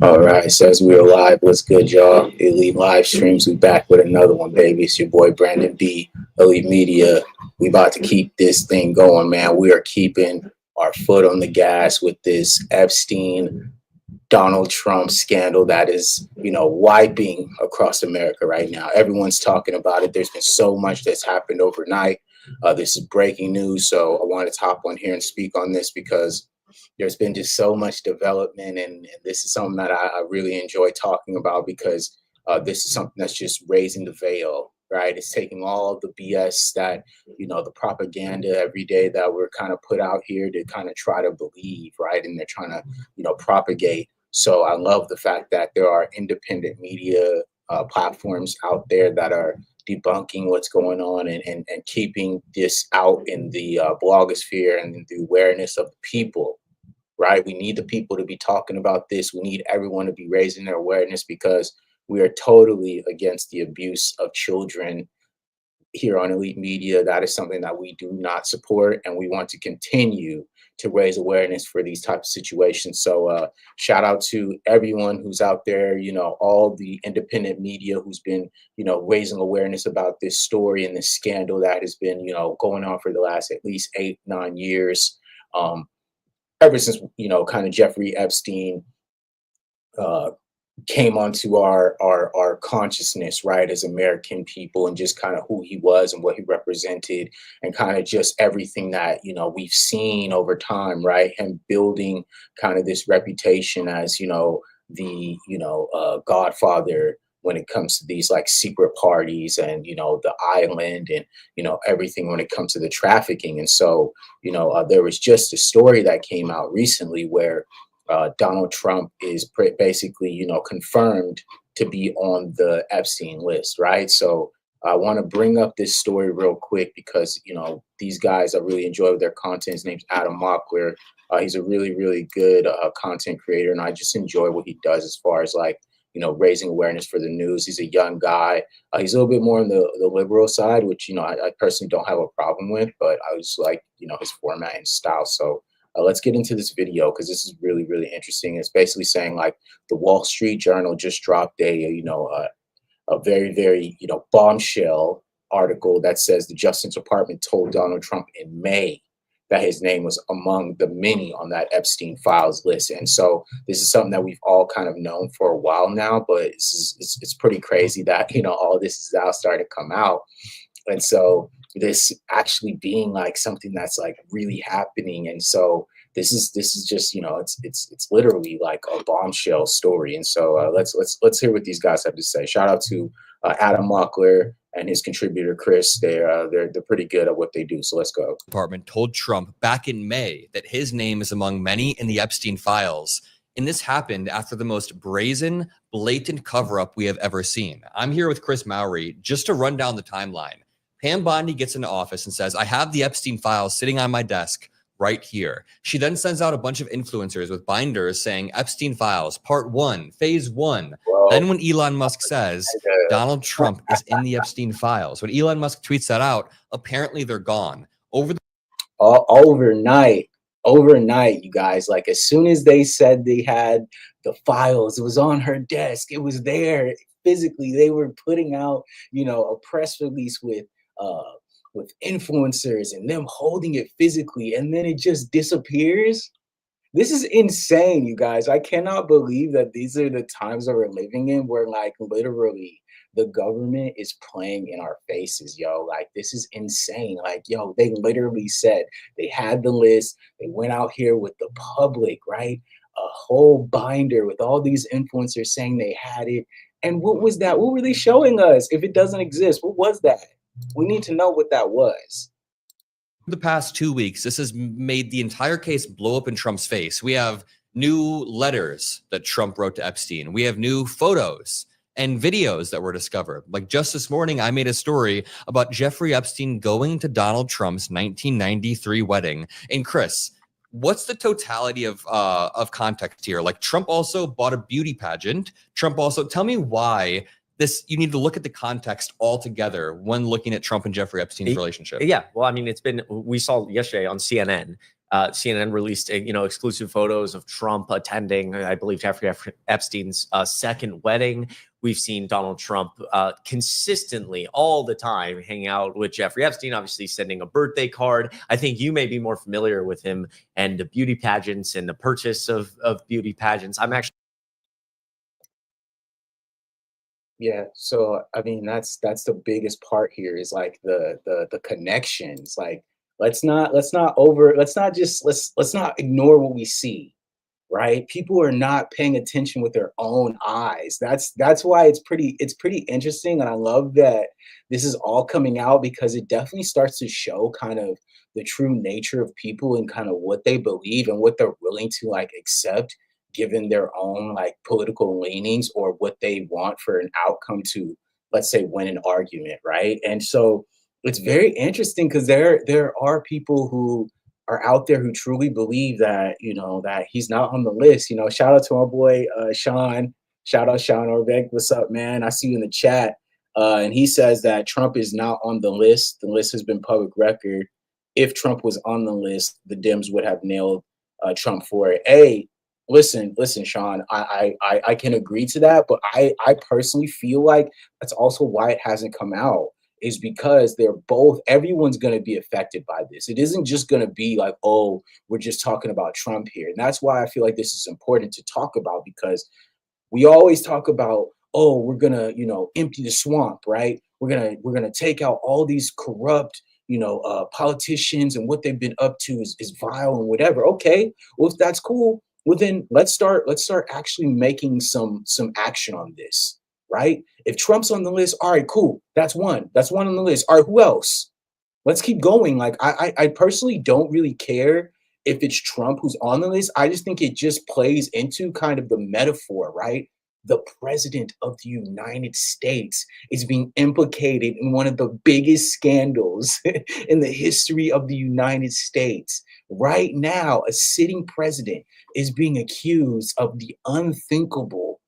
All right, says we are live. What's good, y'all? Elite Live Streams. We back with another one, baby. It's your boy Brandon B, Elite Media. We about to keep this thing going, man. We are keeping our foot on the gas with this Epstein Donald Trump scandal that is, wiping across America right now. Everyone's talking about it. There's been so much that's happened overnight. This is breaking news, so I wanted to hop on here and speak on this because there's been just so much development, and this is something that I really enjoy talking about because this is something that's just raising the veil, right? It's taking all of the BS that, the propaganda every day that we're kind of put out here to kind of try to believe, right? And they're trying to, propagate. So I love the fact that there are independent media platforms out there that are debunking what's going on and keeping this out in the blogosphere and the awareness of the people, right? We need the people to be talking about this. We need everyone to be raising their awareness because we are totally against the abuse of children here on Elite Media. That is something that we do not support, and we want to continue to raise awareness for these types of situations. So shout out to everyone who's out there, all the independent media who's been, raising awareness about this story and this scandal that has been, going on for the last at least 8-9 years. Ever since, kind of Jeffrey Epstein came onto our consciousness, right, as American people, and just kind of who he was and what he represented, and kind of just everything that we've seen over time, right? Him building kind of this reputation as the Godfather when it comes to these like secret parties and the island and everything when it comes to the trafficking. And so there was just a story that came out recently where Donald Trump is basically, confirmed to be on the Epstein list, right? So I want to bring up this story real quick because, these guys, I really enjoy their content. His name's Adam Mockler. He's a really, really good content creator, and I just enjoy what he does as far as like, raising awareness for the news. He's a young guy. He's a little bit more on the liberal side, which, I personally don't have a problem with, but I just like, his format and style. So let's get into this video because this is really, really interesting. It's basically saying like the Wall Street Journal just dropped a very, very, bombshell article that says the Justice Department told Donald Trump in May that his name was among the many on that Epstein Files list. And so this is something that we've all kind of known for a while now, but it's pretty crazy that, all this is now starting to come out. And so this actually being like something that's like really happening. And so this is just, it's literally like a bombshell story. And so let's hear what these guys have to say. Shout out to Adam Mockler and his contributor Chris. They're pretty good at what they do. So let's go. Department told Trump back in May that his name is among many in the Epstein files. And this happened after the most brazen, blatant cover-up we have ever seen. I'm here with Chris Mowry just to run down the timeline. Pam Bondi gets into office and says, I have the Epstein files sitting on my desk right here. She then sends out a bunch of influencers with binders saying Epstein Files, Part 1, Phase 1. Whoa. Then when Elon Musk says Donald Trump is in the Epstein Files, when Elon Musk tweets that out, apparently they're gone. Overnight, you guys, like as soon as they said they had the files, it was on her desk, it was there physically. They were putting out, a press release with influencers and them holding it physically, and then it just disappears. This is insane, you guys. I cannot believe that these are the times that we're living in where like literally the government is playing in our faces, yo. Like this is insane. Like, yo, they literally said they had the list. They went out here with the public, right? A whole binder with all these influencers saying they had it. And what was that? What were they showing us? If it doesn't exist, what was that? We need to know what that was. The past 2 weeks, this has made the entire case blow up in Trump's face. We have new letters that Trump wrote to Epstein. We have new photos and videos that were discovered. Like just this morning, I made a story about Jeffrey Epstein going to Donald Trump's 1993 wedding. And Chris, what's the totality of context here? Like Trump also bought a beauty pageant. Trump also, tell me why you need to look at the context altogether when looking at Trump and Jeffrey Epstein's relationship. Yeah, well, I mean, we saw yesterday on CNN, CNN released, exclusive photos of Trump attending, I believe, Jeffrey Epstein's second wedding. We've seen Donald Trump consistently all the time hang out with Jeffrey Epstein, obviously sending a birthday card. I think you may be more familiar with him and the beauty pageants and the purchase of beauty pageants. I'm actually Yeah, so I mean that's the biggest part here is like the connections. Like let's not ignore what we see, right? People are not paying attention with their own eyes. That's why it's pretty interesting, and I love that this is all coming out because it definitely starts to show kind of the true nature of people and kind of what they believe and what they're willing to like accept given their own like political leanings or what they want for an outcome to, let's say, win an argument, right? And so it's very interesting because there are people who are out there who truly believe that, that he's not on the list. Shout out to my boy Sean. Shout out Sean Orbeck. What's up, man? I see you in the chat. And he says that Trump is not on the list. The list has been public record. If Trump was on the list, the Dems would have nailed Trump for it. Hey, listen, Sean. I can agree to that, but I personally feel like that's also why it hasn't come out is because everyone's going to be affected by this. It isn't just going to be like, oh, we're just talking about Trump here. And that's why I feel like this is important to talk about because we always talk about, oh, we're going to, empty the swamp, right? We're going to take out all these corrupt, politicians and what they've been up to is vile and whatever. Okay, well, if that's cool, well then let's start actually making some action on this, right? If Trump's on the list, all right, cool. That's one. That's one on the list. All right, who else? Let's keep going. Like I personally don't really care if it's Trump who's on the list. I just think it just plays into kind of the metaphor, right? The president of the United States is being implicated in one of the biggest scandals in the history of the United States. Right now, a sitting president is being accused of the unthinkable,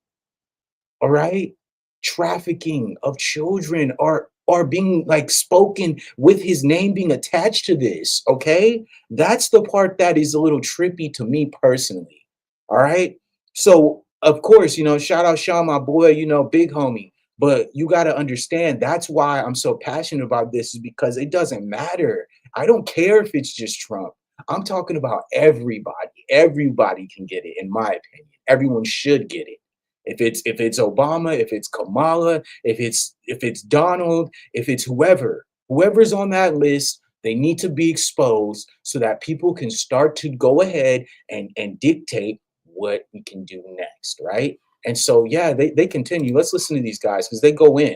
all right? Trafficking of children are being like spoken with his name being attached to this, okay? That's the part that is a little trippy to me personally. All right? So, of course, shout out Sean, my boy, big homie. But you got to understand that's why I'm so passionate about this is because it doesn't matter. I don't care if it's just Trump. I'm talking about everybody. Everybody can get it, in my opinion. Everyone should get it. If it's Obama, if it's Kamala, if it's Donald, if it's whoever's on that list, they need to be exposed so that people can start to go ahead and dictate what we can do next, right? And so yeah, they continue. Let's listen to these guys because they go in.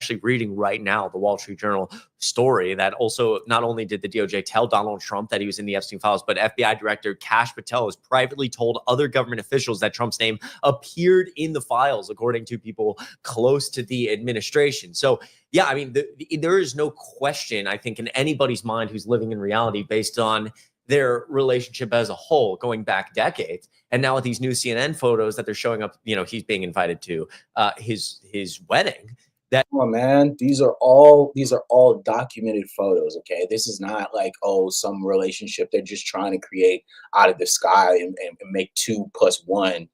actually reading right now the Wall Street Journal story that also not only did the DOJ tell Donald Trump that he was in the Epstein files, but FBI Director Kash Patel has privately told other government officials that Trump's name appeared in the files, according to people close to the administration. So, yeah, I mean, there is no question, I think, in anybody's mind who's living in reality based on their relationship as a whole going back decades. And now with these new CNN photos that they're showing up, he's being invited to his wedding. Come on, man. These are all documented photos. Okay, this is not like some relationship they're just trying to create out of the sky and make 2+1.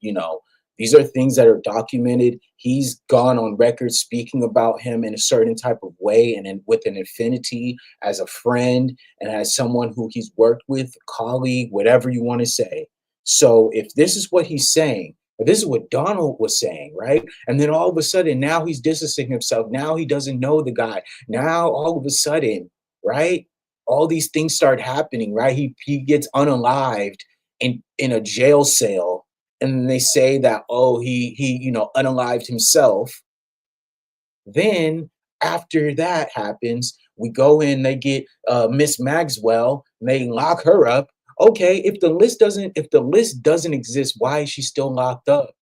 These are things that are documented. He's gone on record speaking about him in a certain type of way and with an affinity as a friend and as someone who he's worked with, colleague, whatever you want to say. So if this is what he's saying, if this is what Donald was saying, right? And then all of a sudden now he's distancing himself. Now he doesn't know the guy. Now all of a sudden, right? All these things start happening, right? He gets unalived in a jail cell. And then they say that, he unalived himself. Then after that happens, we go in, they get Miss Maxwell, and they lock her up. Okay, if the list doesn't exist, why is she still locked up?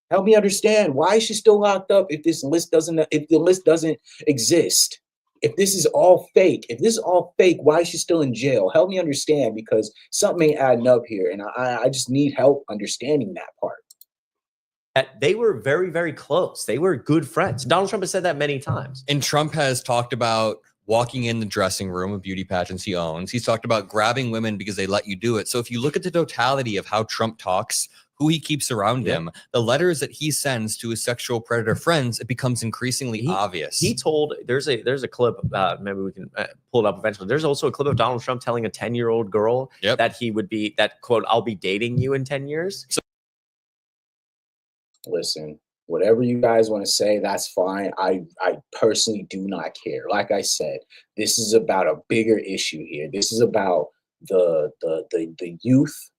Help me understand, why is she still locked up if the list doesn't exist? If this is all fake, why is she still in jail? Help me understand, because something ain't adding up here, and I just need help understanding that part. They were very, very close. They were good friends. Donald Trump has said that many times. And Trump has talked about walking in the dressing room of beauty pageants he owns. He's talked about grabbing women because they let you do it. So if you look at the totality of how Trump talks, who he keeps around him, the letters that he sends to his sexual predator friends, it becomes increasingly obvious. He told, there's a clip, maybe we can pull it up eventually. There's also a clip of Donald Trump telling a 10-year-old girl that he would be, that quote, I'll be dating you in 10 years. So listen, whatever you guys want to say, that's fine. I personally do not care. Like I said, this is about a bigger issue here. This is about the youth,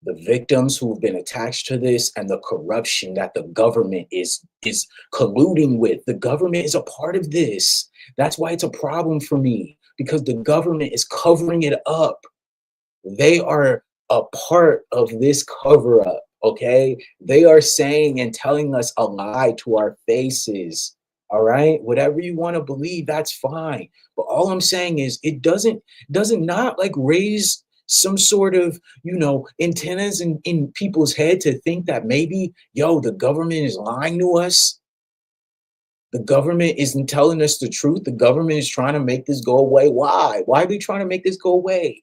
the victims who have been attached to this, and the corruption that the government is colluding with. The government is a part of this. That's why it's a problem for me, because the government is covering it up. They are a part of this cover up, okay? They are saying and telling us a lie to our faces, all right? Whatever you want to believe, that's fine. But all I'm saying is it doesn't not like raise some sort of, antennas in people's head to think that maybe, the government is lying to us. The government isn't telling us the truth. The government is trying to make this go away. Why? Why are they trying to make this go away?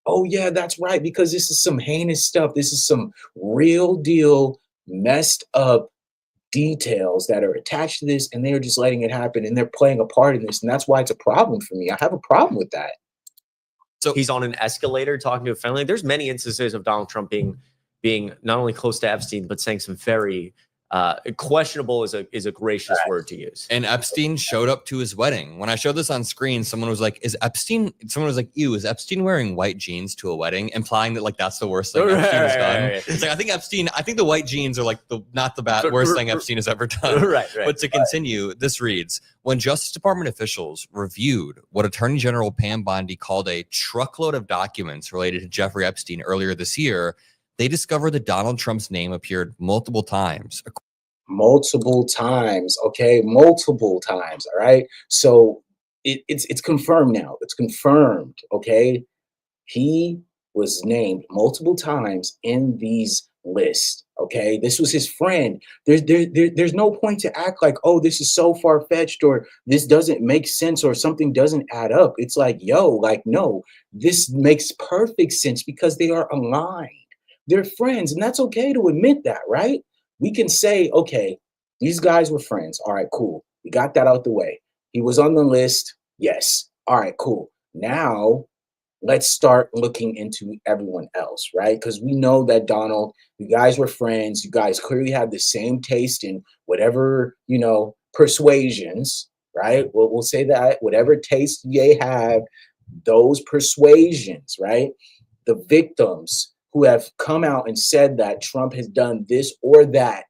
Oh, yeah, that's right, because this is some heinous stuff. This is some real deal, messed up details that are attached to this, and they're just letting it happen, and they're playing a part in this, and that's why it's a problem for me. I have a problem with that. So he's on an escalator talking to a family. There's many instances of Donald Trump being not only close to Epstein, but saying some very questionable is a gracious word to use. And Epstein showed up to his wedding. When I showed this on screen, someone was like, someone was like, ew, is Epstein wearing white jeans to a wedding? Implying that like that's the worst thing Epstein has done. It's like, I think the white jeans are like not the worst thing Epstein has ever done. Right. But to continue, this reads, when Justice Department officials reviewed what Attorney General Pam Bondi called a truckload of documents related to Jeffrey Epstein earlier this year, they discovered that Donald Trump's name appeared multiple times. Multiple times, okay? Multiple times, all right? So it's confirmed now. It's confirmed, okay? He was named multiple times in these lists, okay? This was his friend. There's no point to act like, oh, this is so far-fetched or this doesn't make sense or something doesn't add up. It's like, no, this makes perfect sense because they are aligned. They're friends, and that's okay to admit that, right? We can say, okay, these guys were friends. All right, cool. We got that out the way. He was on the list. Yes. All right, cool. Now let's start looking into everyone else, right? Because we know that Donald, you guys were friends. You guys clearly have the same taste in whatever, persuasions, right? We'll say that whatever taste they have, those persuasions, right? The victims who have come out and said that Trump has done this or that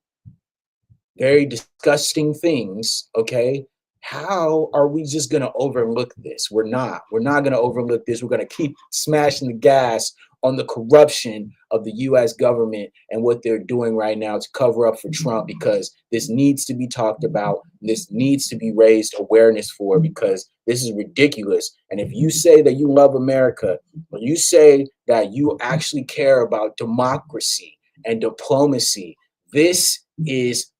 very disgusting things, okay? How are we just going to overlook this? We're not going to overlook this. We're going to keep smashing the gas on the corruption of the U.S. government and what they're doing right now to cover up for Trump, because this needs to be talked about. This needs to be raised awareness for, because this is ridiculous. And if you say that you love America, when you say that you actually care about democracy and diplomacy, this is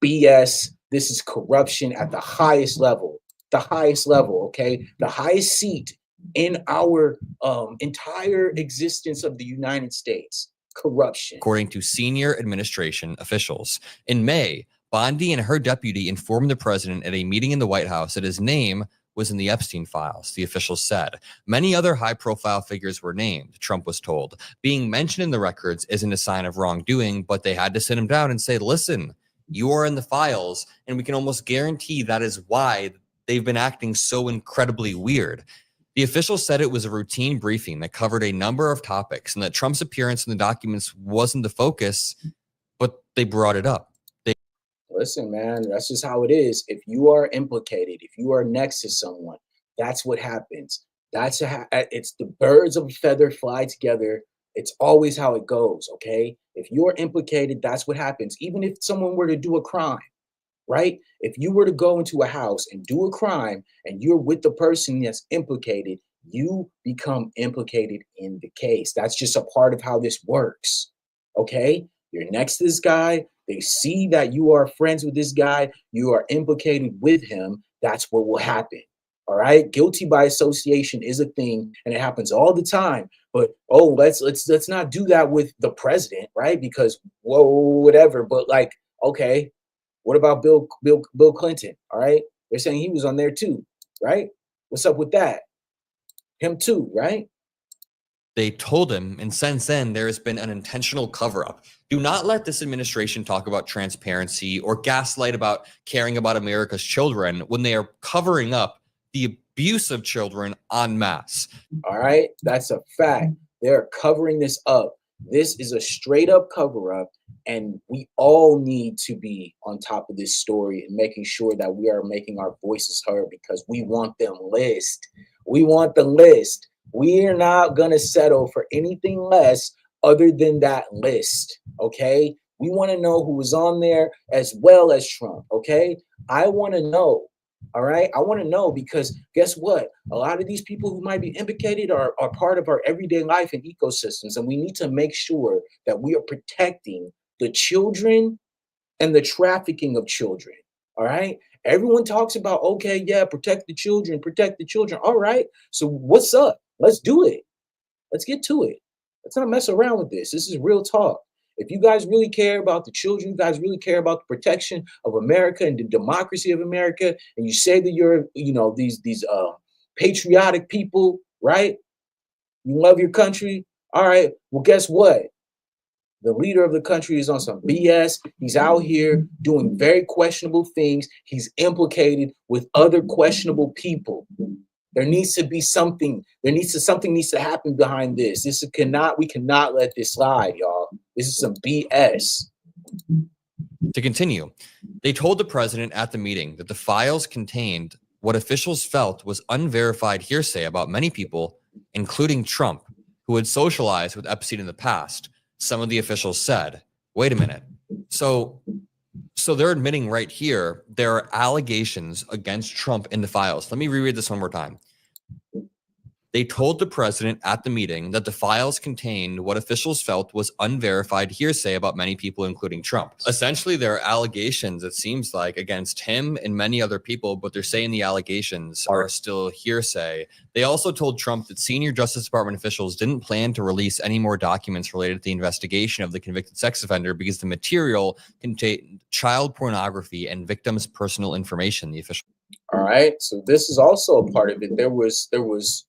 BS. This is corruption at the highest level, okay? The highest seat in our entire existence of the United States. Corruption. According to senior administration officials. In May, Bondi and her deputy informed the president at a meeting in the White House that his name was in the Epstein files, the officials said. Many other high-profile figures were named, Trump was told. Being mentioned in the records isn't a sign of wrongdoing, but they had to sit him down and say, listen, you are in the files, and we can almost guarantee that is why they've been acting so incredibly weird. The officials said it was a routine briefing that covered a number of topics and that Trump's appearance in the documents wasn't the focus, but they brought it up. Listen, man, that's just how it is. If you are implicated, if you are next to someone, that's what happens. It's the birds of a feather fly together. It's always how it goes, okay? If you're implicated, that's what happens. Even if someone were to do a crime, right? If you were to go into a house and do a crime and you're with the person that's implicated, you become implicated in the case. That's just a part of how this works, okay? You're next to this guy. They see that you are friends with this guy. You are implicated with him. That's what will happen. All right, guilty by association is a thing, and it happens all the time. But oh, let's not do that with the president, right? Because whoa, whatever. But like, okay, what about Bill Clinton? All right, they're saying he was on there too, right? What's up with that? Him too, right? They told him, and since then, there has been an intentional cover up. Do not let this administration talk about transparency or gaslight about caring about America's children when they are covering up the abuse of children en masse. All right, that's a fact. They're covering this up. This is a straight up cover up, and we all need to be on top of this story and making sure that we are making our voices heard because we want them list. We want the list. We are not going to settle for anything less other than that list. Okay. We want to know who was on there as well as Trump. Okay. I want to know. All right. I want to know because guess what? A lot of these people who might be implicated are part of our everyday life and ecosystems. And we need to make sure that we are protecting the children and the trafficking of children. All right. Everyone talks about, okay, yeah, protect the children, protect the children. All right. So what's up? Let's do it. Let's get to it. Let's not mess around with this. This is real talk. If you guys really care about the children, you guys really care about the protection of America and the democracy of America, and you say that you're, these patriotic people, right? You love your country. All right. Well, guess what? The leader of the country is on some BS. He's out here doing very questionable things. He's implicated with other questionable people. There needs to be something. Something needs to happen behind this. We cannot let this slide, y'all. This is some BS. To continue, they told the president at the meeting that the files contained what officials felt was unverified hearsay about many people, including Trump, who had socialized with Epstein in the past. Some of the officials said, wait a minute. So they're admitting right here, there are allegations against Trump in the files. Let me reread this one more time. They told the president at the meeting that the files contained what officials felt was unverified hearsay about many people, including Trump. Essentially, there are allegations, it seems like, against him and many other people, but they're saying the allegations are still hearsay. They also told Trump that senior Justice Department officials didn't plan to release any more documents related to the investigation of the convicted sex offender because the material contained child pornography and victims' personal information, the official. All right. So this is also a part of it. There was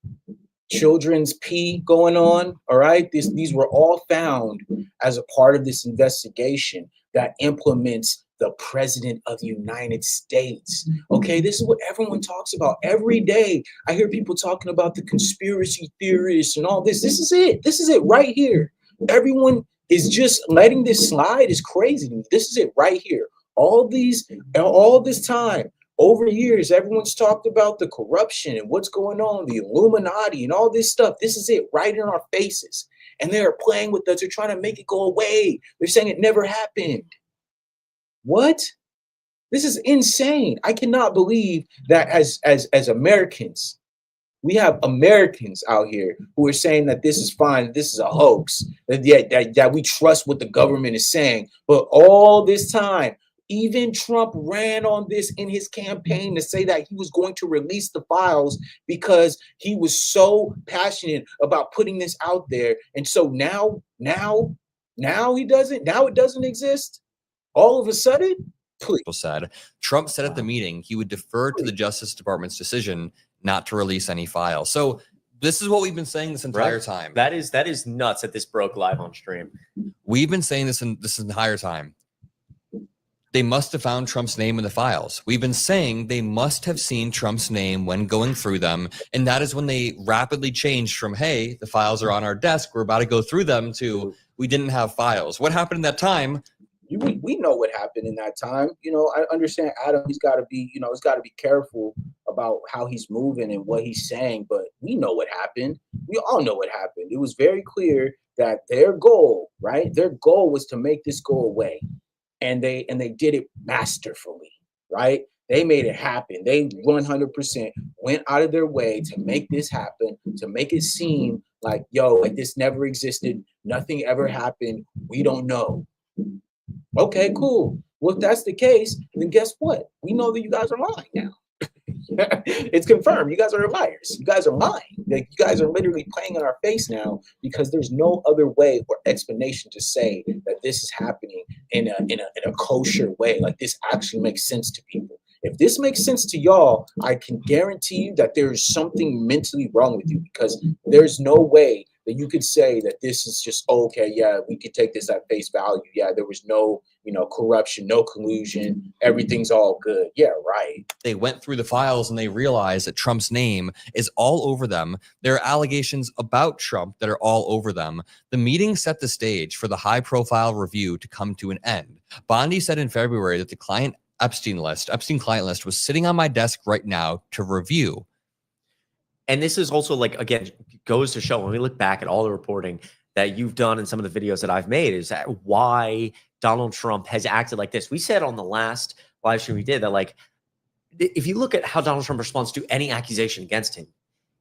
children's pee going on. All right. These were all found as a part of this investigation that implements the president of the United States. Okay. This is what everyone talks about every day. I hear people talking about the conspiracy theorists and all this. This is it. This is it right here. Everyone is just letting this slide is crazy to me. This is it right here. All this time. Over years, everyone's talked about the corruption and what's going on, the Illuminati and all this stuff. This is it right in our faces. And they're playing with us. They're trying to make it go away. They're saying it never happened. What? This is insane. I cannot believe that as Americans, we have Americans out here who are saying that this is fine, this is a hoax, that we trust what the government is saying. But all this time, even Trump ran on this in his campaign to say that he was going to release the files because he was so passionate about putting this out there. And so now he doesn't. Now it doesn't exist. All of a sudden, please. Said Trump said at the meeting he would defer to the Justice Department's decision not to release any files. So this is what we've been saying this entire time. That is nuts that this broke live on stream. We've been saying this entire time. They must have found Trump's name in the files. We've been saying they must have seen Trump's name when going through them. And that is when they rapidly changed from, hey, the files are on our desk, we're about to go through them, to we didn't have files. What happened in that time? We know what happened in that time. I understand Adam, he's got to be careful about how he's moving and what he's saying, but we know what happened. We all know what happened. It was very clear that their goal was to make this go away. And they did it masterfully, right? They made it happen. They 100% went out of their way to make this happen, to make it seem like, like this never existed. Nothing ever happened. We don't know. Okay, cool. Well, if that's the case, then guess what? We know that you guys are lying now. It's confirmed. You guys are liars. You guys are lying. Like, you guys are literally playing in our face now, because there's no other way or explanation to say that this is happening in a kosher way. Like, this actually makes sense to people. If this makes sense to y'all, I can guarantee you that there is something mentally wrong with you, because there's no way that you could say that this is just, okay, yeah, we could take this at face value. Yeah, there was no, corruption, no collusion. Everything's all good. Yeah, right. They went through the files and they realized that Trump's name is all over them. There are allegations about Trump that are all over them. The meeting set the stage for the high-profile review to come to an end. Bondi said in February that the Epstein client list was sitting on my desk right now to review. And this is also, like, again, goes to show, when we look back at all the reporting that you've done and some of the videos that I've made, is that why Donald Trump has acted like this. We said on the last live stream we did that, like, if you look at how Donald Trump responds to any accusation against him,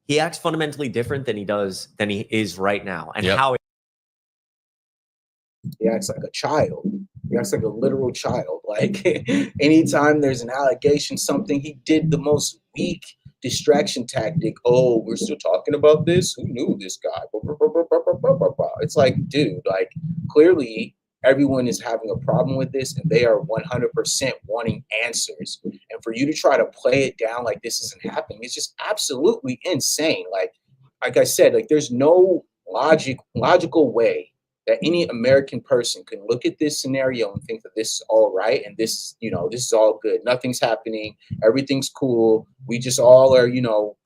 he acts fundamentally different than he is right now. And how he acts like a child. He acts like a literal child. Like, anytime there's an allegation, something, he did the most weak distraction tactic. Oh, we're still talking about this? Who knew this guy? It's like, dude, like, clearly everyone is having a problem with this, and they are 100% wanting answers. And for you to try to play it down like this isn't happening, it's just absolutely insane. Like I said, like, there's no logical way that any American person can look at this scenario and think that this is all right, and this is all good. Nothing's happening. Everything's cool. We just all are,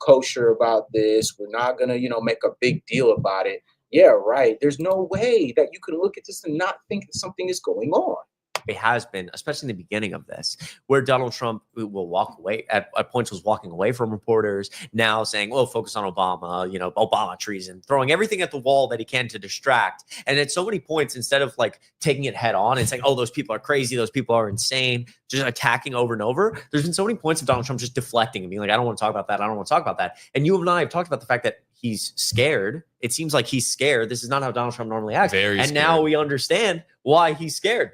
kosher about this. We're not going to, make a big deal about it. Yeah, right. There's no way that you can look at this and not think that something is going on. It has been, especially in the beginning of this, where Donald Trump will walk away at points, was walking away from reporters, now saying, well, focus on Obama, Obama treason, throwing everything at the wall that he can to distract. And at so many points, instead of, like, taking it head on and saying, oh, those people are crazy, those people are insane, just attacking over and over, there's been so many points of Donald Trump just deflecting and being like, I don't want to talk about that. I don't want to talk about that. And you and I have talked about the fact that he's scared. It seems like he's scared. This is not how Donald Trump normally acts. Very and scared. Now we understand why he's scared.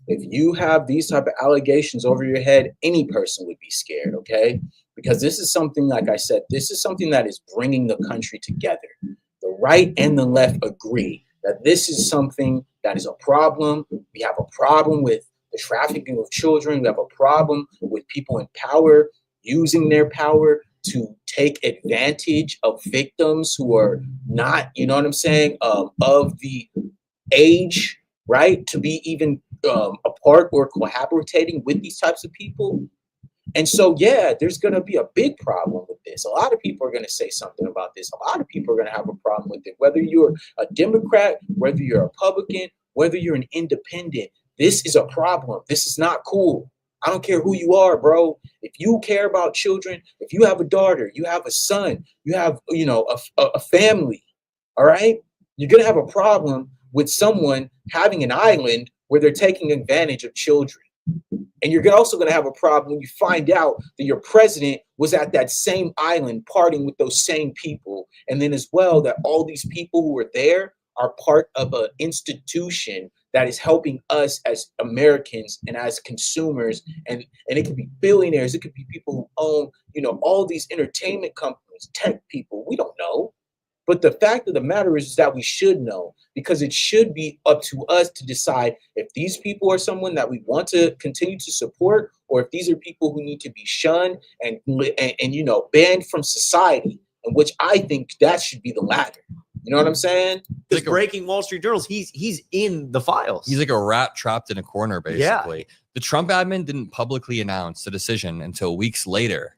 If you have these type of allegations over your head, any person would be scared, okay? Because this is something, like I said, this is something that is bringing the country together. The right and the left agree that this is something that is a problem. We have a problem with the trafficking of children. We have a problem with people in power using their power to take advantage of victims who are not, of the age, right, to be even a part or cohabitating with these types of people. And so, yeah, there's going to be a big problem with this. A lot of people are going to say something about this. A lot of people are going to have a problem with it, whether you're a Democrat, whether you're a Republican, whether you're an independent. This is a problem. This is not cool. I don't care who you are, bro. If you care about children, if you have a daughter, you have a son, you have, a family, all right, you're going to have a problem with someone having an island where they're taking advantage of children. And you're also going to have a problem when you find out that your president was at that same island partying with those same people. And then as well, that all these people who are there are part of an institution that is helping us as Americans and as consumers. And it could be billionaires. It could be people who own, all these entertainment companies, tech people. We don't know. But the fact of the matter is that we should know, because it should be up to us to decide if these people are someone that we want to continue to support, or if these are people who need to be shunned and banned from society, in which I think that should be the latter. You know what I'm saying? Because breaking Wall Street journals, he's in the files. He's like a rat trapped in a corner, basically. Yeah. The Trump admin didn't publicly announce the decision until weeks later.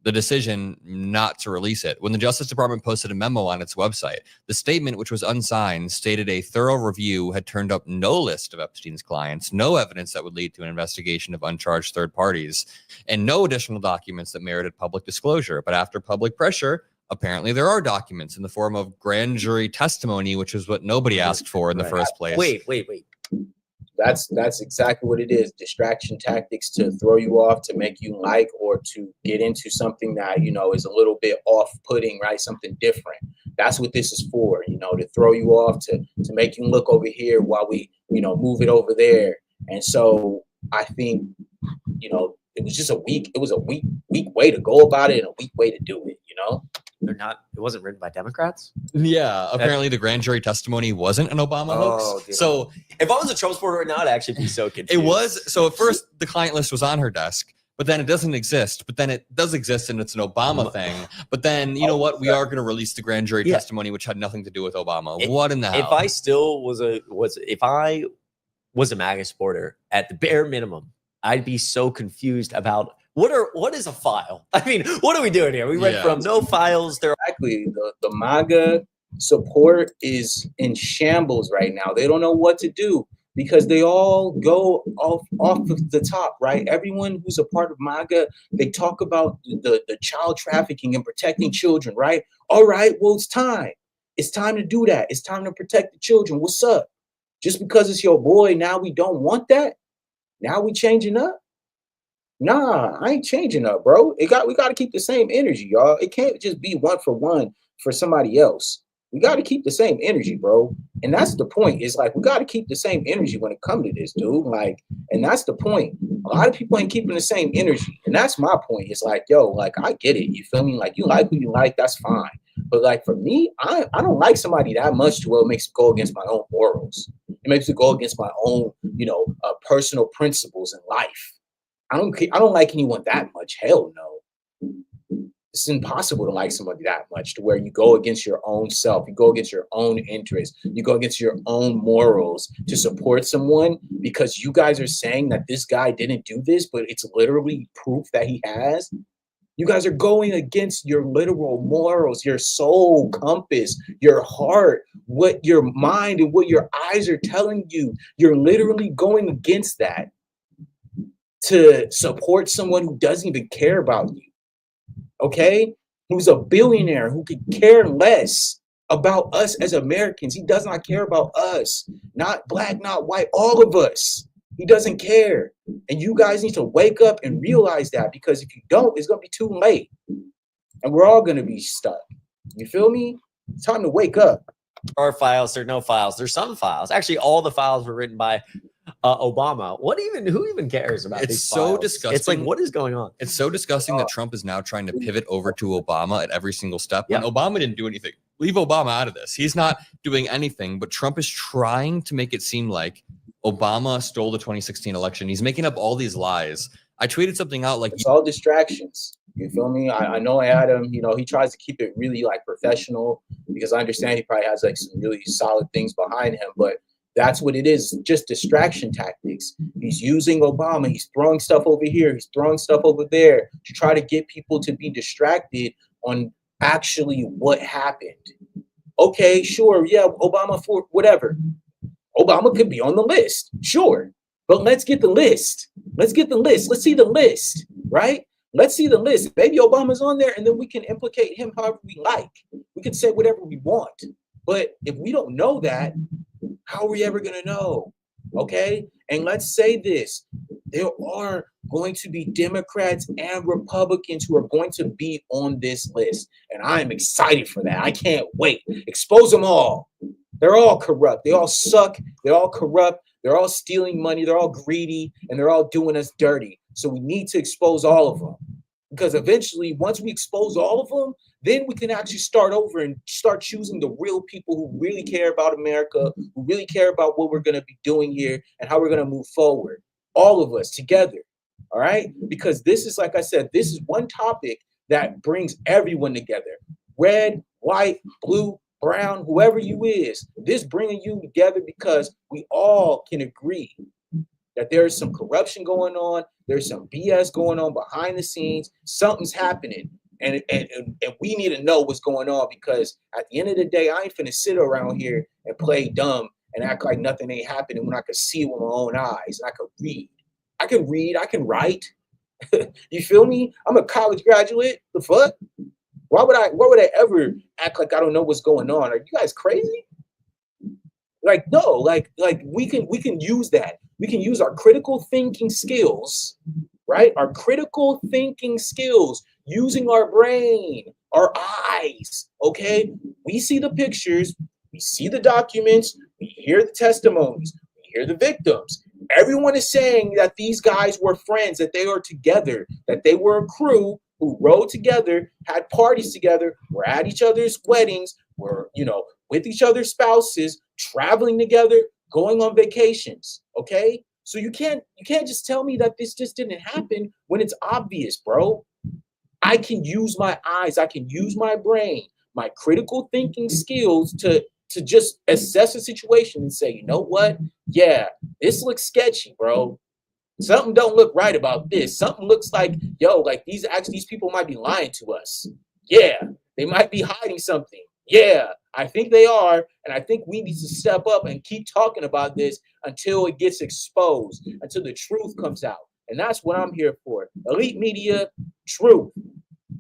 The decision not to release it. When the Justice Department posted a memo on its website, the statement, which was unsigned, stated a thorough review had turned up no list of Epstein's clients, no evidence that would lead to an investigation of uncharged third parties, and no additional documents that merited public disclosure. But after public pressure, apparently there are documents in the form of grand jury testimony, which is what nobody asked for in the first place. Wait. That's exactly what it is. Distraction tactics to throw you off, to make you like, or to get into something that, is a little bit off-putting, right? Something different. That's what this is for, to throw you off, to make you look over here while we, move it over there. And so I think, it was just a weak, it was a weak way to go about it and a weak way to do it, you know? It wasn't written by Democrats. Yeah, apparently the grand jury testimony wasn't an Obama hoax. Dude. So if I was a Trump supporter right now, I'd actually be so confused. it was. So at first the client list was on her desk, but then it doesn't exist. But then it does exist, and it's an Obama thing. But then you know what? We are going to release the grand jury testimony, which had nothing to do with Obama. What in the hell? If I still if I was a MAGA supporter, at the bare minimum, I'd be so confused about what is a file? I mean, what are we doing here? We went from no files. Exactly. The MAGA support is in shambles right now. They don't know what to do because they all go off of the top, right? Everyone who's a part of MAGA, they talk about the child trafficking and protecting children, right? All right, well, it's time. It's time to do that. It's time to protect the children. What's up? Just because it's your boy, now we don't want that? Now we changing up? Nah, I ain't changing up, bro. We got to keep the same energy, y'all. It can't just be one for somebody else. We got to keep the same energy, bro. And that's the point. It's like we got to keep the same energy when it comes to this, dude. Like, and that's the point. A lot of people ain't keeping the same energy. And that's my point. It's like, yo, like, I get it. You feel me? Like, you like who you like, that's fine. But like for me, I don't like somebody that much to where it makes me go against my own morals. It makes me go against my own, personal principles in life. I don't like anyone that much. Hell no. It's impossible to like somebody that much to where you go against your own self. You go against your own interests. You go against your own morals to support someone because you guys are saying that this guy didn't do this, but it's literally proof that he has. You guys are going against your literal morals, your soul compass, your heart, what your mind and what your eyes are telling you. You're literally going against that to support someone who doesn't even care about you, okay? Who's a billionaire, who could care less about us as Americans. He does not care about us, not black, not white, all of us. He doesn't care. And you guys need to wake up and realize that, because if you don't, it's going to be too late. And we're all going to be stuck. You feel me? It's time to wake up. There are files, there are no files. There's some files. Actually, all the files were written by Obama. Who even cares about these files? So disgusting. It's like, what is going on? It's so disgusting that Trump is now trying to pivot over to Obama at every single step when Obama didn't do anything. Leave Obama out of this. He's not doing anything, but Trump is trying to make it seem like Obama stole the 2016 election. He's making up all these lies. I tweeted something out like, it's all distractions. You feel me? I know Adam, he tries to keep it really like professional, because I understand he probably has like some really solid things behind him, but that's what it is, just distraction tactics. He's using Obama. He's throwing stuff over here. He's throwing stuff over there to try to get people to be distracted on actually what happened. Okay, sure. Yeah, Obama for whatever. Obama could be on the list. Sure. But let's get the list. Let's get the list. Let's see the list, right? Let's see the list. Maybe Obama's on there, and then we can implicate him however we like. We can say whatever we want. But if we don't know that, how are we ever going to know? Okay? And let's say this. There are going to be Democrats and Republicans who are going to be on this list. And I am excited for that. I can't wait. Expose them all. They're all corrupt. They all suck. They're all corrupt. They're all stealing money. They're all greedy. And they're all doing us dirty. So we need to expose all of them. Because eventually, once we expose all of them, then we can actually start over and start choosing the real people who really care about America, who really care about what we're going to be doing here and how we're going to move forward. All of us together. All right? Because this is, like I said, this is one topic that brings everyone together. Red, white, blue, brown, whoever you is. This bringing you together because we all can agree that there's some corruption going on. There's some BS going on behind the scenes. Something's happening. And we need to know what's going on, because at the end of the day, I ain't finna sit around here and play dumb and act like nothing ain't happening when I could see it with my own eyes. And I could read. I can read. I can write. You feel me? I'm a college graduate. The fuck? Why would I ever act like I don't know what's going on? Are you guys crazy? Like, no, like we can use that. We can use our critical thinking skills, right? Our critical thinking skills, using our brain, our eyes, okay? We see the pictures, we see the documents, we hear the testimonies, we hear the victims. Everyone is saying that these guys were friends, that they were together, that they were a crew who rode together, had parties together, were at each other's weddings, were, with each other's spouses, traveling together, going on vacations. Okay? So you can't just tell me that this just didn't happen when it's obvious, bro. I can use my eyes, I can use my brain, my critical thinking skills to just assess a situation and say, you know what? Yeah, this looks sketchy, bro. Something don't look right about this. Something looks like, yo, like these people might be lying to us. Yeah, they might be hiding something. Yeah, I think they are, and I think we need to step up and keep talking about this until it gets exposed, until the truth comes out. And that's what I'm here for. Elite media, truth.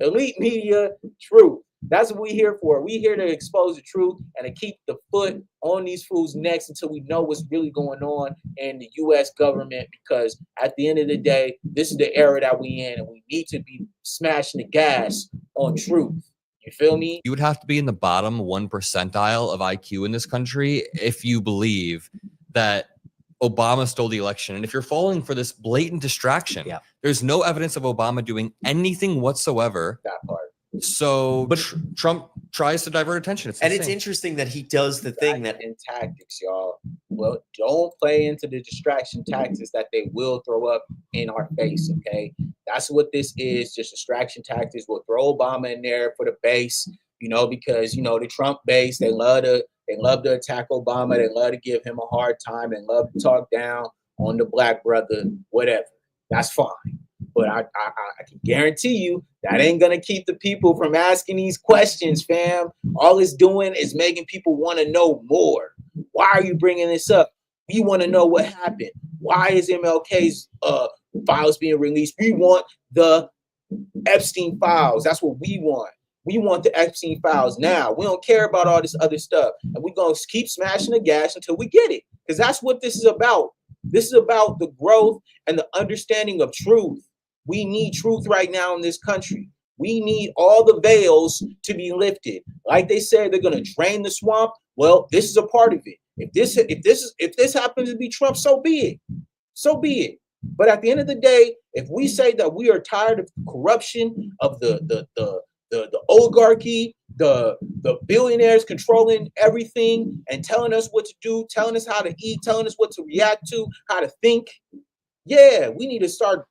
Elite media, truth. That's what we're here for. We're here to expose the truth and to keep the foot on these fools' necks until we know what's really going on in the U.S. government. Because at the end of the day, this is the era that we in, and we need to be smashing the gas on truth. You feel me? You would have to be in the bottom 1 percentile of IQ in this country if you believe that Obama stole the election. And if you're falling for this blatant distraction, there's no evidence of Obama doing anything whatsoever. That part. So, but Trump tries to divert attention. It's interesting that he does the thing that in tactics, y'all. Well, don't play into the distraction tactics that they will throw up in our face. Okay, that's what this is. Just distraction tactics. We'll throw Obama in there for the base, because the Trump base, they love to attack Obama. They love to give him a hard time and love to talk down on the black brother. Whatever. That's fine. But I can guarantee you that ain't going to keep the people from asking these questions, fam. All it's doing is making people want to know more. Why are you bringing this up? We want to know what happened. Why is MLK's files being released? We want the Epstein Files. That's what we want. We want the Epstein Files now. We don't care about all this other stuff. And we're going to keep smashing the gas until we get it. Because that's what this is about. This is about the growth and the understanding of truth. We need truth right now in this country. We need all the veils to be lifted. Like they said, they're going to drain the swamp. Well, this is a part of it. If this happens to be Trump, so be it. So be it. But at the end of the day, if we say that we are tired of corruption, of the oligarchy, the billionaires controlling everything and telling us what to do, telling us how to eat, telling us what to react to, how to think. Yeah, we need to start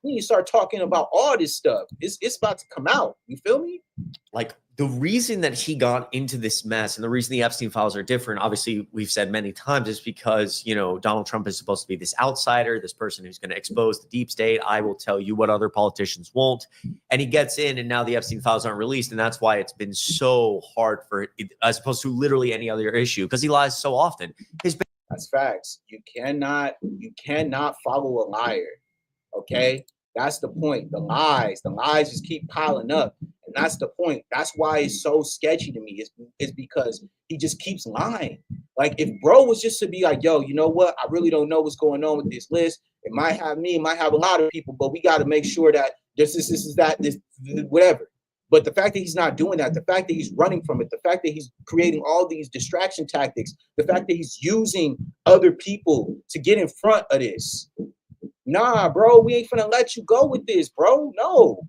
talking about all this stuff. It's about to come out. You feel me? Like the reason that he got into this mess and the reason the Epstein files are different, obviously we've said many times, is because, Donald Trump is supposed to be this outsider, this person who's going to expose the deep state. I will tell you what other politicians won't. And he gets in, and now the Epstein files aren't released. And that's why it's been so hard for it, as opposed to literally any other issue, because he lies so often. That's facts. You cannot follow a liar. Okay? That's the point. The lies just keep piling up. And that's the point. That's why it's so sketchy to me. It's because he just keeps lying. Like if bro was just to be like, yo, you know what? I really don't know what's going on with this list. It might have me, it might have a lot of people, but we got to make sure that this is that, whatever. But the fact that he's not doing that, the fact that he's running from it, the fact that he's creating all these distraction tactics, the fact that he's using other people to get in front of this. Nah, bro, we ain't finna let you go with this, bro. No,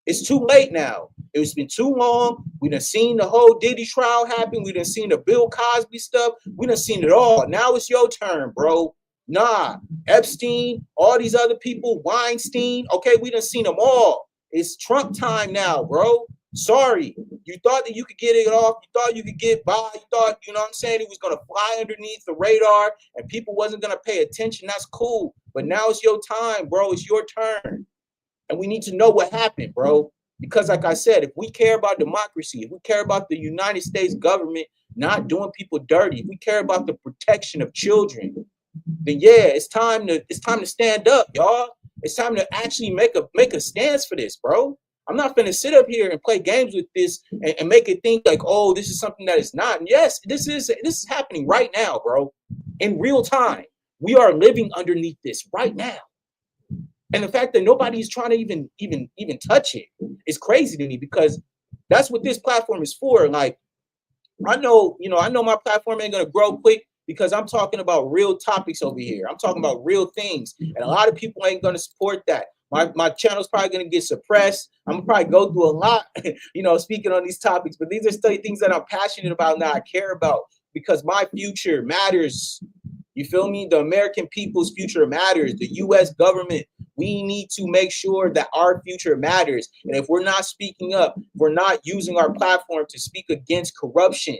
it's too late now. It's been too long. We done seen the whole Diddy trial happen. We done seen the Bill Cosby stuff. We done seen it all. Now it's your turn, bro. Nah, Epstein, all these other people, Weinstein. Okay, we done seen them all. It's Trump time now, bro. Sorry. You thought that you could get it off. You thought you could get by. You thought, you know what I'm saying, it was going to fly underneath the radar and people wasn't going to pay attention. That's cool. But now it's your time, bro. It's your turn. And we need to know what happened, bro. Because like I said, if we care about democracy, if we care about the United States government not doing people dirty, if we care about the protection of children, then yeah, it's time to stand up, y'all. It's time to actually make a stance for this, bro. I'm not going to sit up here and play games with this and make it think like, oh, this is something that is not. And yes, this is happening right now, bro. In real time. We are living underneath this right now. And the fact that nobody's trying to even touch it is crazy to me, because that's what this platform is for. Like, I know my platform ain't going to grow quick, because I'm talking about real topics over here. I'm talking about real things. And a lot of people ain't going to support that. My channel's probably going to get suppressed. I'm going to probably go through a lot, speaking on these topics. But these are still things that I'm passionate about and that I care about because my future matters. You feel me? The American people's future matters. The U.S. government, we need to make sure that our future matters. And if we're not speaking up, we're not using our platform to speak against corruption,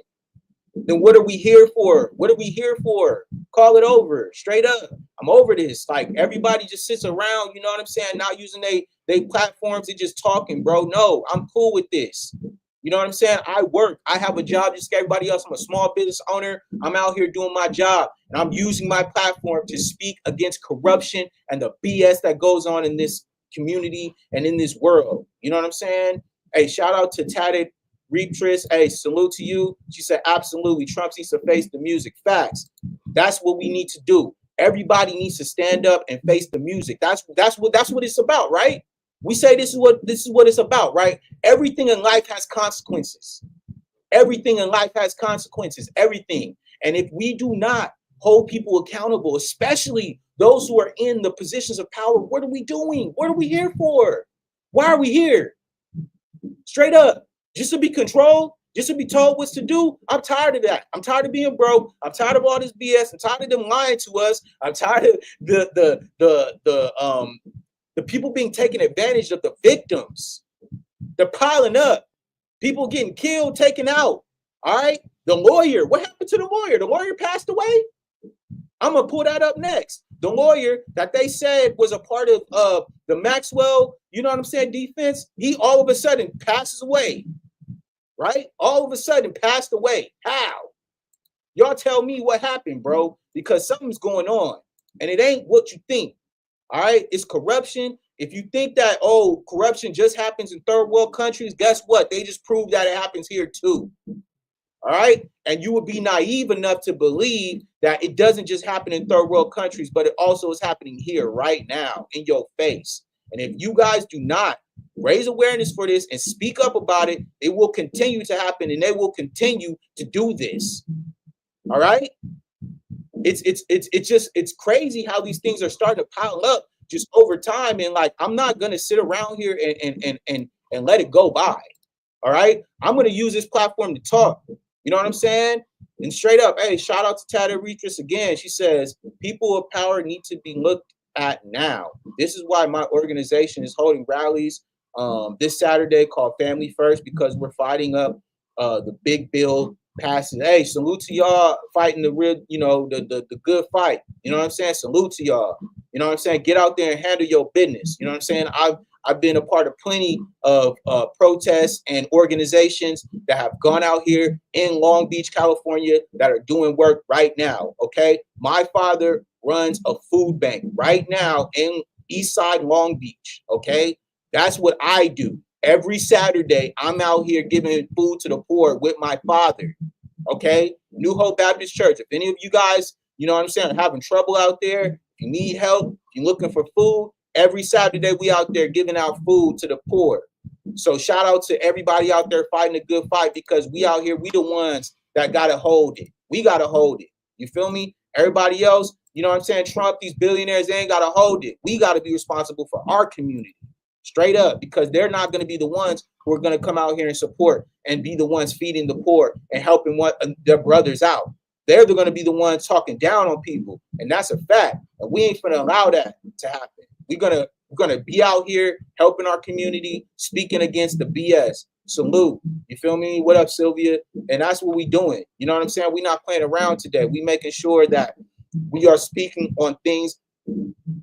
then what are we here for? What are we here for? Call it over, straight up. I'm over this. Like, everybody just sits around, you know what I'm saying, not using they platforms and just talking, bro. No, I'm cool with this. You know what I'm saying? I work. I have a job just like everybody else. I'm a small business owner. I'm out here doing my job, and I'm using my platform to speak against corruption and the BS that goes on in this community and in this world. You know what I'm saying? Hey, shout out to Tatted Reaptress. Hey, salute to you. She said, absolutely. Trump needs to face the music. Facts. That's what we need to do. Everybody needs to stand up and face the music. That's what it's about, right? We say this is what it's about, right? Everything in life has consequences. Everything in life has consequences. Everything. And if we do not hold people accountable, especially those who are in the positions of power, what are we doing? What are we here for? Why are we here? Straight up. Just to be controlled, just to be told what to do. I'm tired of that. I'm tired of being broke. I'm tired of all this BS. I'm tired of them lying to us. I'm tired of the people being taken advantage of, the victims. They're piling up. People getting killed, taken out. All right. The lawyer. What happened to the lawyer? The lawyer passed away. I'm gonna pull that up next. The lawyer that they said was a part of the Maxwell, you know what I'm saying, defense. He all of a sudden passes away. Right? All of a sudden passed away. How? Y'all tell me what happened, bro, because something's going on and it ain't what you think. All right. It's corruption. If you think that, oh, corruption just happens in third world countries, guess what? They just proved that it happens here too. All right. And you would be naive enough to believe that it doesn't just happen in third world countries, but it also is happening here right now in your face. And if you guys do not raise awareness for this and speak up about it, it will continue to happen and they will continue to do this. All right. It's crazy how these things are starting to pile up just over time. And like, I'm not going to sit around here and let it go by. All right. I'm going to use this platform to talk. You know what I'm saying? And straight up, hey, shout out to Tatted Reaptress again. She says, people of power need to be looked at now. This is why my organization is holding rallies this Saturday called Family First, because we're fighting up the big bill passes. Hey, salute to y'all fighting the real, the good fight. You know what I'm saying? Salute to y'all. You know what I'm saying? Get out there and handle your business. You know what I'm saying? I've been a part of plenty of protests and organizations that have gone out here in Long Beach, California, that are doing work right now. Okay. My father runs a food bank right now in Eastside Long Beach. Okay. That's what I do. Every Saturday, I'm out here giving food to the poor with my father. Okay. New Hope Baptist Church. If any of you guys, you know what I'm saying, are having trouble out there, if you need help, if you're looking for food, every Saturday we out there giving out food to the poor. So shout out to everybody out there fighting a good fight, because we out here, we the ones that got to hold it. We got to hold it. You feel me? Everybody else, you know what I'm saying? Trump, these billionaires, they ain't got to hold it. We got to be responsible for our community. Straight up, because they're not going to be the ones who are going to come out here and support and be the ones feeding the poor and helping their brothers out. They're going to be the ones talking down on people. And that's a fact. And we ain't going to allow that to happen. We're gonna be out here helping our community, speaking against the BS. Salute. You feel me? What up, Sylvia? And that's what we doing. You know what I'm saying? We're not playing around today. We making sure that we are speaking on things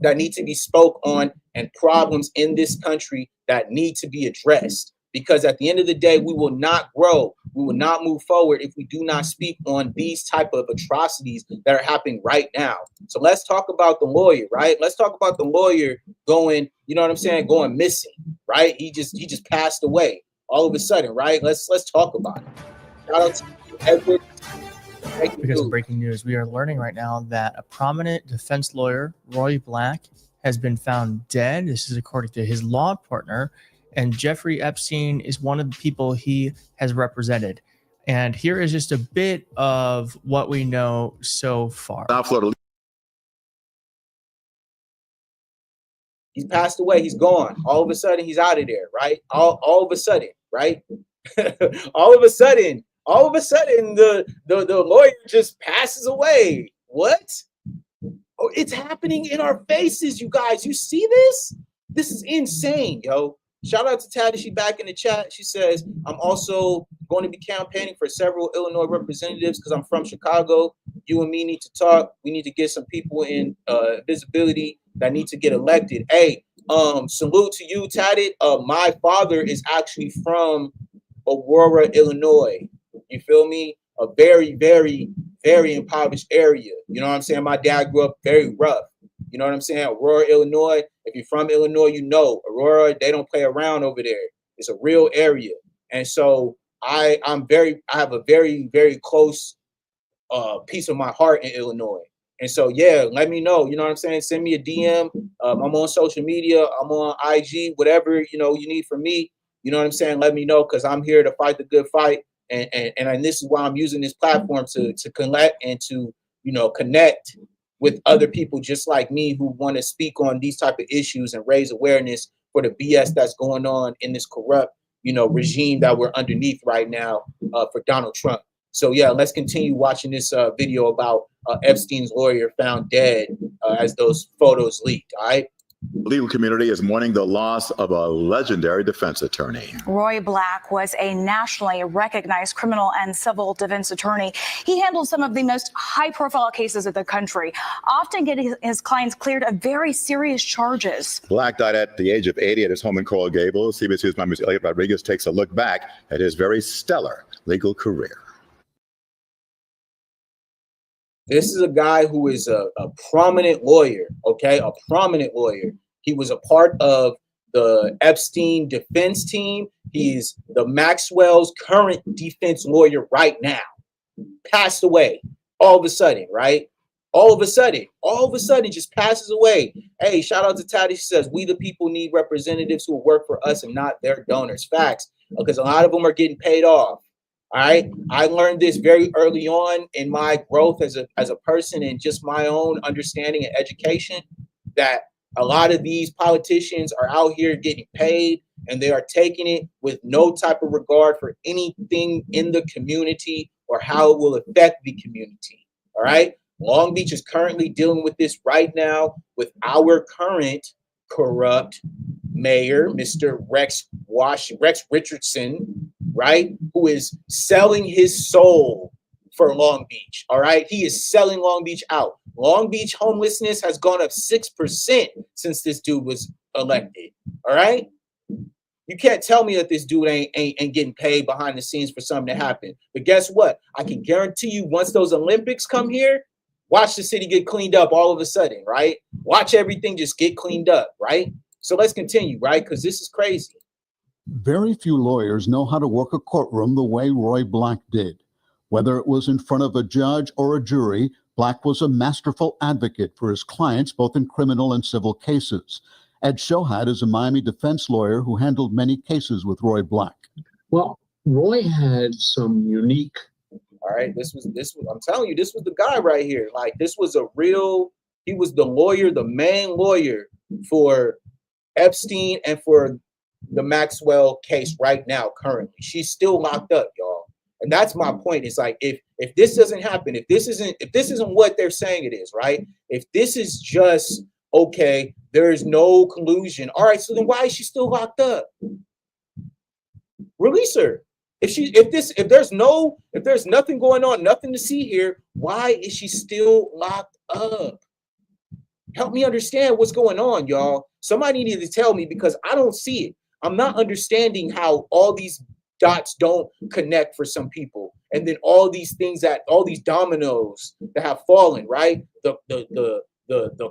that need to be spoke on and problems in this country that need to be addressed. Because at the end of the day, we will not grow. We will not move forward if we do not speak on these type of atrocities that are happening right now. So let's talk about the lawyer, right? Let's talk about the lawyer going, you know what I'm saying, going missing, right? He just passed away all of a sudden, right? Let's talk about it. Shout out to Edward. Because of breaking news, we are learning right now that a prominent defense lawyer, Roy Black, has been found dead. This is according to his law partner. And Jeffrey Epstein is one of the people he has represented. And here is just a bit of what we know so far. South Florida. He's passed away. He's gone. All of a sudden, he's out of there, right? All of a sudden, right? all of a sudden, the lawyer just passes away. What? Oh, it's happening in our faces, you guys. You see this? This is insane, yo. Shout out to Taddy. She back in the chat. She says, I'm also going to be campaigning for several Illinois representatives because I'm from Chicago. You and me need to talk. We need to get some people in visibility that need to get elected. Hey, salute to you, Taddy. My father is actually from Aurora, Illinois. You feel me? A very, very, very impoverished area. You know what I'm saying? My dad grew up very rough. You know what I'm saying? Aurora, Illinois. If you're from Illinois, you know Aurora, they don't play around over there. It's a real area. And so I have a very, very close piece of my heart in Illinois. And so, yeah, let me know. You know what I'm saying? Send me a DM. I'm on social media. I'm on IG, whatever, you know, you need from me. You know what I'm saying? Let me know, because I'm here to fight the good fight. And this is why I'm using this platform to collect and to, you know, connect with other people just like me who want to speak on these type of issues and raise awareness for the BS that's going on in this corrupt, you know, regime that we're underneath right now for Donald Trump. So, yeah, let's continue watching this video about Epstein's lawyer found dead as those photos leaked. All right. The legal community is mourning the loss of a legendary defense attorney. Roy Black was a nationally recognized criminal and civil defense attorney. He handled some of the most high-profile cases of the country, often getting his clients cleared of very serious charges. Black died at the age of 80 at his home in Coral Gables. CBS's Ms. Elliot Rodriguez takes a look back at his very stellar legal career. This is a guy who is a prominent lawyer, okay? A prominent lawyer. He was a part of the Epstein defense team. He's the Maxwell's current defense lawyer right now. Passed away all of a sudden, right? All of a sudden, just passes away. Hey, shout out to Taddy. She says, we the people need representatives who will work for us and not their donors. Facts, because a lot of them are getting paid off. All right. I learned this very early on in my growth as a person and just my own understanding and education, that a lot of these politicians are out here getting paid and they are taking it with no type of regard for anything in the community or how it will affect the community. All right. Long Beach is currently dealing with this right now with our current corrupt mayor, Mr. Rex Richardson, right, who is selling his soul for Long Beach. All right, he is selling Long Beach out. Long Beach homelessness has gone up 6% since this dude was elected. All right, you can't tell me that this dude ain't getting paid behind the scenes for something to happen. But guess what? I can guarantee you, once those Olympics come here, watch the city get cleaned up all of a sudden, right? Watch everything just get cleaned up, right? So let's continue, right? Because this is crazy. Very few lawyers know how to work a courtroom the way Roy Black did. Whether it was in front of a judge or a jury, Black was a masterful advocate for his clients, both in criminal and civil cases. Ed Shohat is a Miami defense lawyer who handled many cases with Roy Black. Well, Roy had some unique. All right, this was I'm telling you, this was the guy right here. Like, this was he was the lawyer, the main lawyer for Epstein and for the Maxwell case right now. Currently, she's still locked up, y'all. And that's my point. It's like, if this doesn't happen, if this isn't what they're saying it is, right? If this is just okay, there is no collusion. All right, so then why is she still locked up? Release her. If there's nothing going on, nothing to see here, why is she still locked up? Help me understand what's going on, y'all. Somebody needs to tell me, because I don't see it. I'm not understanding how all these dots don't connect for some people, and then all these dominoes that have fallen, right? The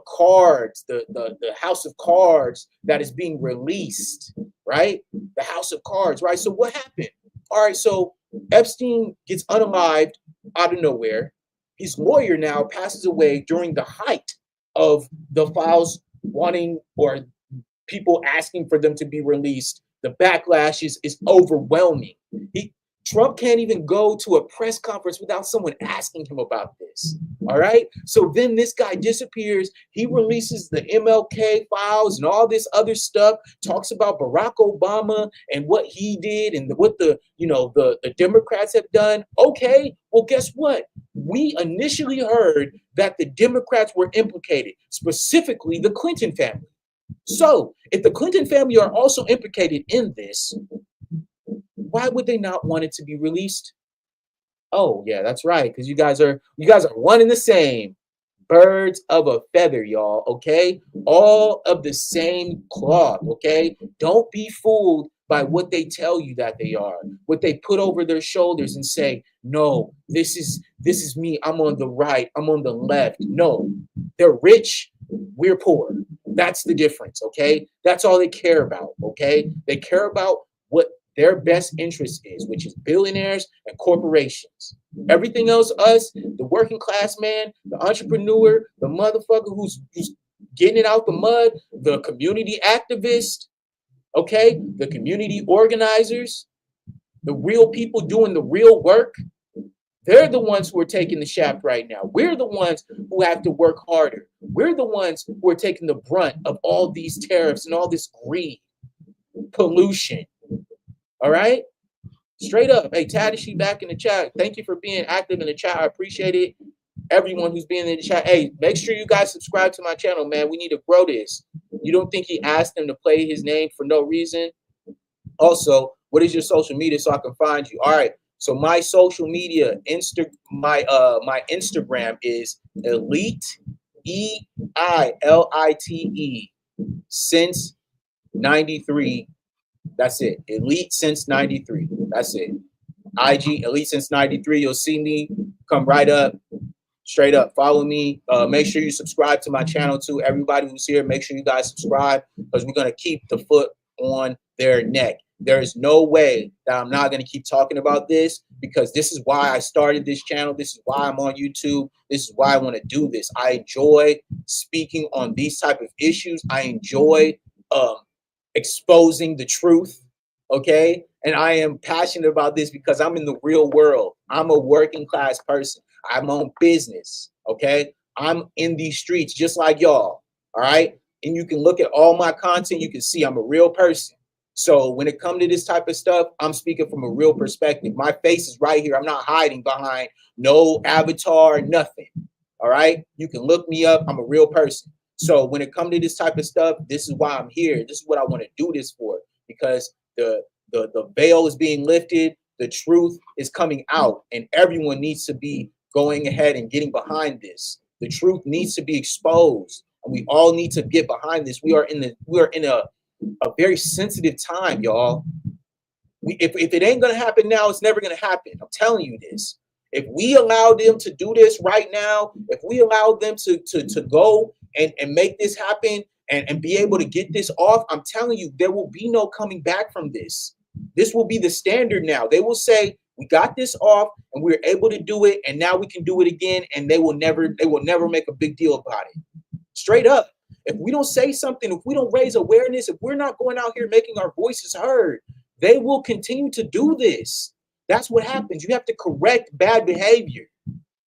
cards, the house of cards that is being released, right? The house of cards, right? So what happened? All right, so Epstein gets unalived out of nowhere. His lawyer now passes away during the height of the files wanting, or people asking for them to be released. The backlash is overwhelming. Trump can't even go to a press conference without someone asking him about this. All right. So then this guy disappears. He releases the MLK files and all this other stuff, talks about Barack Obama and what he did and what the Democrats have done. Okay. Well, guess what? We initially heard that the Democrats were implicated, specifically the Clinton family. So if the Clinton family are also implicated in this, why would they not want it to be released? Oh, yeah, that's right. Because you guys are one and the same. Birds of a feather, y'all. Okay. All of the same cloth. Okay. Don't be fooled by what they tell you that they are, what they put over their shoulders and say, no, this is me. I'm on the right. I'm on the left. No, they're rich. We're poor. That's the difference. Okay. That's all they care about. Okay. They care about what their best interest is, which is billionaires and corporations. Everything else, us, the working class man, the entrepreneur, the motherfucker who's getting it out the mud, the community activist, okay, the community organizers, the real people doing the real work, they're the ones who are taking the shaft right now. We're the ones who have to work harder. We're the ones who are taking the brunt of all these tariffs and all this greed, pollution. All right, straight up. Hey, Tadashi back in the chat. Thank you for being active in the chat. I appreciate it. Everyone who's being in the chat. Hey, make sure you guys subscribe to my channel, man. We need to grow this. You don't think he asked them to play his name for no reason? Also, what is your social media so I can find you? All right. So my social media, my Instagram is Elite EILITE since 93. That's it. Elite since 93. That's it. IG Elite since 93. You'll see me. Come right up. Straight up. Follow me. Make sure you subscribe to my channel too. Everybody who's here, make sure you guys subscribe because we're going to keep the foot on their neck. There is no way that I'm not going to keep talking about this because this is why I started this channel. This is why I'm on YouTube. This is why I want to do this. I enjoy speaking on these type of issues. I enjoy exposing the truth, okay? And I am passionate about this because I'm in the real world. I'm a working class person. I'm on business, okay? I'm in these streets just like y'all, all right? And you can look at all my content. You can see I'm a real person. So when it comes to this type of stuff, I'm speaking from a real perspective. My face is right here. I'm not hiding behind no avatar, nothing, all right? You can look me up. I'm a real person. So when it comes to this type of stuff, this is why I'm here. This is what I want to do this for, because the veil is being lifted, the truth is coming out, and everyone needs to be going ahead and getting behind this. The truth needs to be exposed, and we all need to get behind this. We are in a very sensitive time, y'all. If it ain't gonna happen now, it's never gonna happen. I'm telling you this. If we allow them to do this right now, if we allow them to go and make this happen and be able to get this off, I'm telling you, there will be no coming back from this. This will be the standard now. They will say, we got this off and we're able to do it, and now we can do it again, and they will never make a big deal about it. Straight up. If we don't say something, if we don't raise awareness, if we're not going out here making our voices heard, they will continue to do this. That's what happens. You have to correct bad behavior.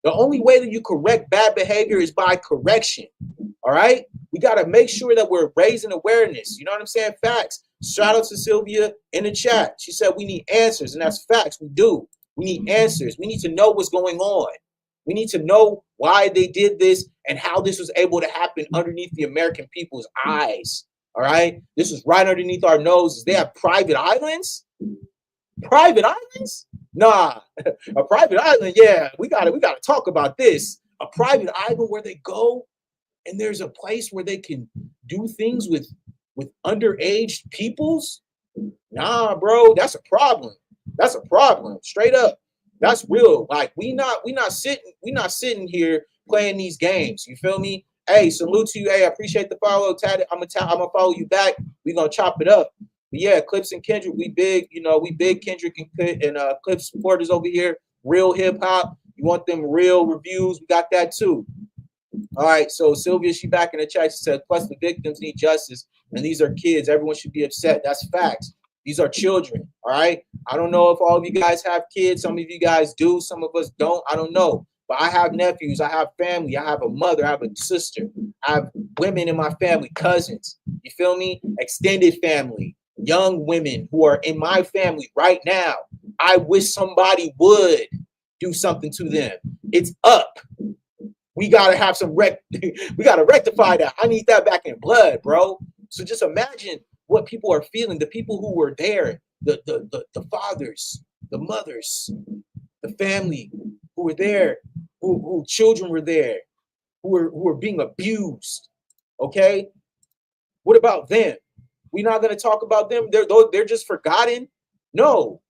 The only way that you correct bad behavior is by correction. All right. We got to make sure that we're raising awareness. You know what I'm saying? Facts. Shout out to Sylvia in the chat. She said we need answers, and that's facts. We do. We need answers. We need to know what's going on. We need to know why they did this and how this was able to happen underneath the American people's eyes. All right. This is right underneath our noses. They have private islands. Private islands? Nah, a private island. Yeah, we gotta talk about this. A private island where they go and there's a place where they can do things with underage peoples. Nah, bro, that's a problem. That's a problem. Straight up, that's real. Like we not sitting here playing these games. You feel me? Hey, salute to you. Hey, I appreciate the follow. Tad, I'm gonna follow you back. We gonna chop it up. But yeah, Clips and Kendrick, we big, we big Kendrick and Clips supporters over here. Real hip hop. You want them real reviews? We got that too. All right. So Sylvia, she back in the chat. She said, plus the victims need justice, and these are kids. Everyone should be upset. That's facts. These are children, all right? I don't know if all of you guys have kids. Some of you guys do. Some of us don't. I don't know. But I have nephews. I have family. I have a mother. I have a sister. I have women in my family, cousins. You feel me? Extended family, young women who are in my family right now. I wish somebody would do something to them. It's up. We gotta have some we gotta rectify that. I need that back in blood, bro. So just imagine what people are feeling. The people who were there, the fathers, the mothers, the family who were there, who children were there, who were being abused. Okay, what about them? We're not gonna talk about them. They're just forgotten. No,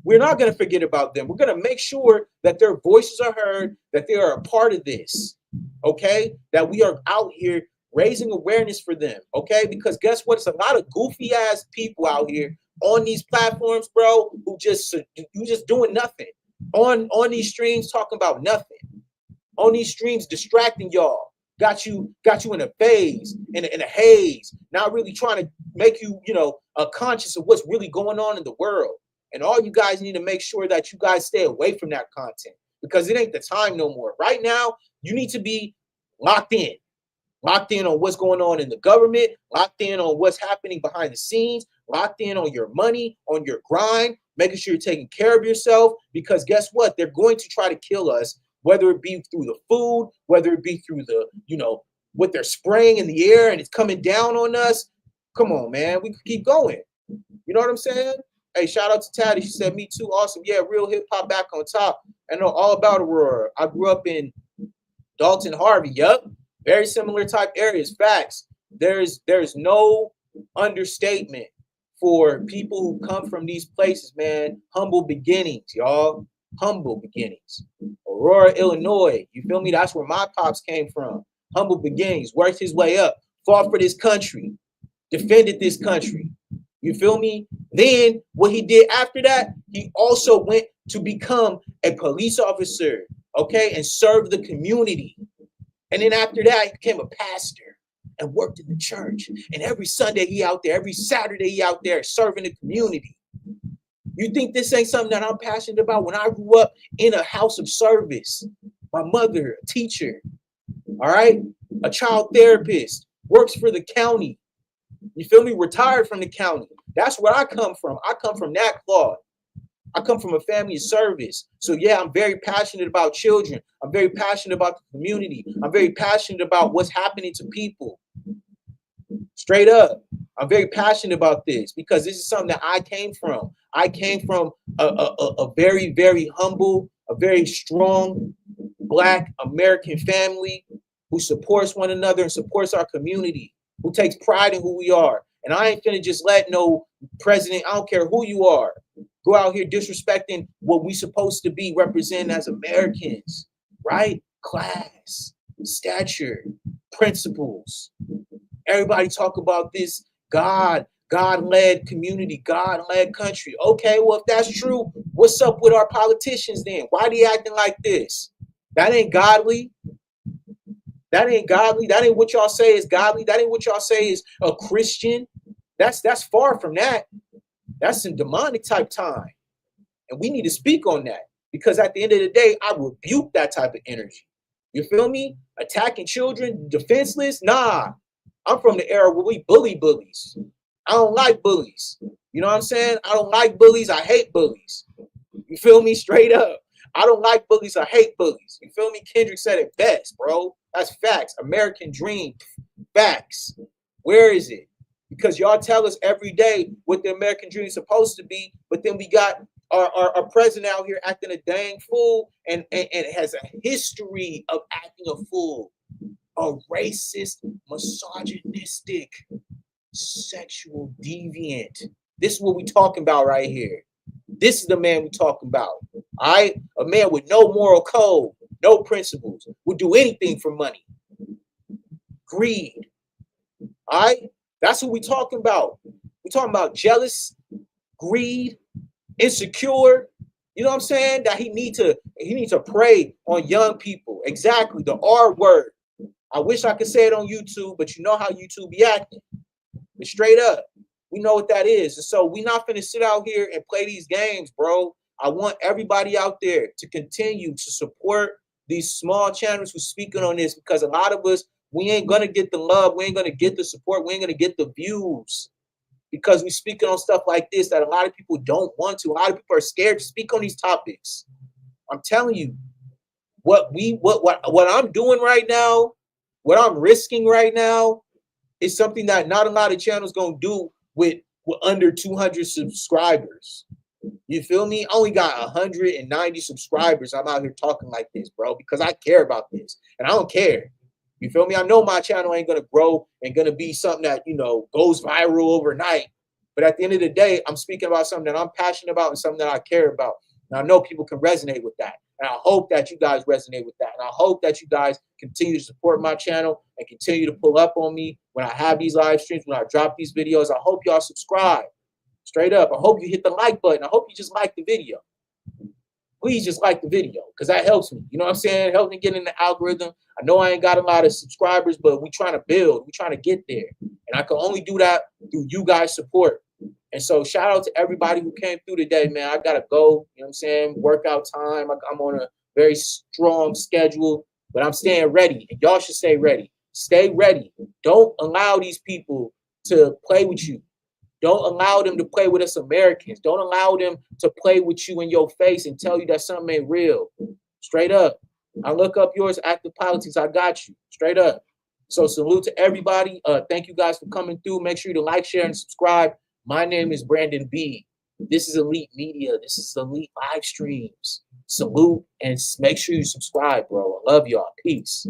we're not going to forget about them. We're going to make sure that their voices are heard, that they are a part of this, okay? That we are out here raising awareness for them, okay? Because guess what? It's a lot of goofy ass people out here on these platforms, bro, who just doing nothing. On these streams talking about nothing. On these streams distracting y'all. Got you in a phase, in a haze, not really trying to make you, conscious of what's really going on in the world. And all you guys need to make sure that you guys stay away from that content because it ain't the time no more. Right now, you need to be locked in on what's going on in the government, locked in on what's happening behind the scenes, locked in on your money, on your grind, making sure you're taking care of yourself because guess what? They're going to try to kill us, whether it be through the food, whether it be through the, what they're spraying in the air and it's coming down on us. Come on, man. We can keep going. You know what I'm saying? Hey, shout out to Taddy. She said, me too. Awesome. Yeah, real hip hop back on top. I know all about Aurora. I grew up in Dalton, Harvey. Yup. Very similar type areas. Facts. There's no understatement for people who come from these places, man. Humble beginnings, y'all. Humble beginnings. Aurora, Illinois. You feel me? That's where my pops came from. Humble beginnings. Worked his way up. Fought for this country. Defended this country. You feel me? Then what he did after that, he also went to become a police officer, okay, and serve the community. And then after that, he became a pastor and worked in the church. And every Sunday he out there, every Saturday he out there serving the community. You think this ain't something that I'm passionate about? When I grew up in a house of service, my mother, a teacher, all right, a child therapist, works for the county. You feel me? Retired from the county. That's where I come from. I come from that cloth. I come from a family of service. So yeah, I'm very passionate about children. I'm very passionate about the community. I'm very passionate about what's happening to people. Straight up. I'm very passionate about this because this is something that I came from. I came from a very, very humble, a very strong Black American family who supports one another and supports our community, who takes pride in who we are. And I ain't finna just let no president, I don't care who you are, go out here disrespecting what we supposed to be representing as Americans, right? Class, stature, principles. Everybody talk about this God-led community, God-led country. Okay, well, if that's true, what's up with our politicians then? Why are they acting like this? That ain't godly. That ain't godly. That ain't what y'all say is godly. That ain't what y'all say is a Christian. That's far from that. That's some demonic type time. And we need to speak on that because at the end of the day, I rebuke that type of energy. You feel me? Attacking children, defenseless? Nah. I'm from the era where we bully bullies. I don't like bullies. You know what I'm saying? I don't like bullies. I hate bullies. You feel me? Straight up. I don't like bullies. I hate bullies. You feel me? Kendrick said it best, bro. That's facts. American dream. Facts. Where is it? Because y'all tell us every day what the American dream is supposed to be, but then we got our president out here acting a dang fool and has a history of acting a fool. A racist, misogynistic, sexual deviant. This is what we talking about right here. This is the man we talking about. All right? A man with no moral code, no principles, would do anything for money. Greed. All right? That's what we talking about. We talking about jealous, greed, insecure. You know what I'm saying? That he need to prey on young people. Exactly. The R word. I wish I could say it on YouTube, but you know how YouTube be acting. It's straight up. We know what that is. And so we're not going to sit out here and play these games, bro. I want everybody out there to continue to support these small channels who's speaking on this, because a lot of us, we ain't going to get the love. We ain't going to get the support. We ain't going to get the views because we're speaking on stuff like this that a lot of people don't want to. A lot of people are scared to speak on these topics. I'm telling you, what I'm doing right now, what I'm risking right now is something that not a lot of channels going to do with under 200 subscribers. You feel me? I only got 190 subscribers. I'm out here talking like this, bro, because I care about this and I don't care. You feel me? I know my channel ain't going to grow and going to be something that, you know, goes viral overnight. But at the end of the day, I'm speaking about something that I'm passionate about and something that I care about. And I know people can resonate with that. And I hope that you guys resonate with that. And I hope that you guys continue to support my channel and continue to pull up on me when I have these live streams, when I drop these videos. I hope y'all subscribe. Straight up. I hope you hit the like button. I hope you just like the video. Please just like the video, because that helps me. You know what I'm saying? Help me get in the algorithm. I know I ain't got a lot of subscribers, but we trying to build. We trying to get there. And I can only do that through you guys' support. And so shout out to everybody who came through today, man. I got to go. You know what I'm saying? Workout time. I'm on a very strong schedule, but I'm staying ready. And y'all should stay ready. Stay ready. Don't allow these people to play with you. Don't allow them to play with us Americans. Don't allow them to play with you in your face and tell you that something ain't real. Straight up. I look up yours, Active Politics. I got you. Straight up. So salute to everybody. Thank you guys for coming through. Make sure you to like, share, and subscribe. My name is Brandon B. This is Elite Media. This is Elite Live Streams. Salute and make sure you subscribe, bro. I love y'all. Peace.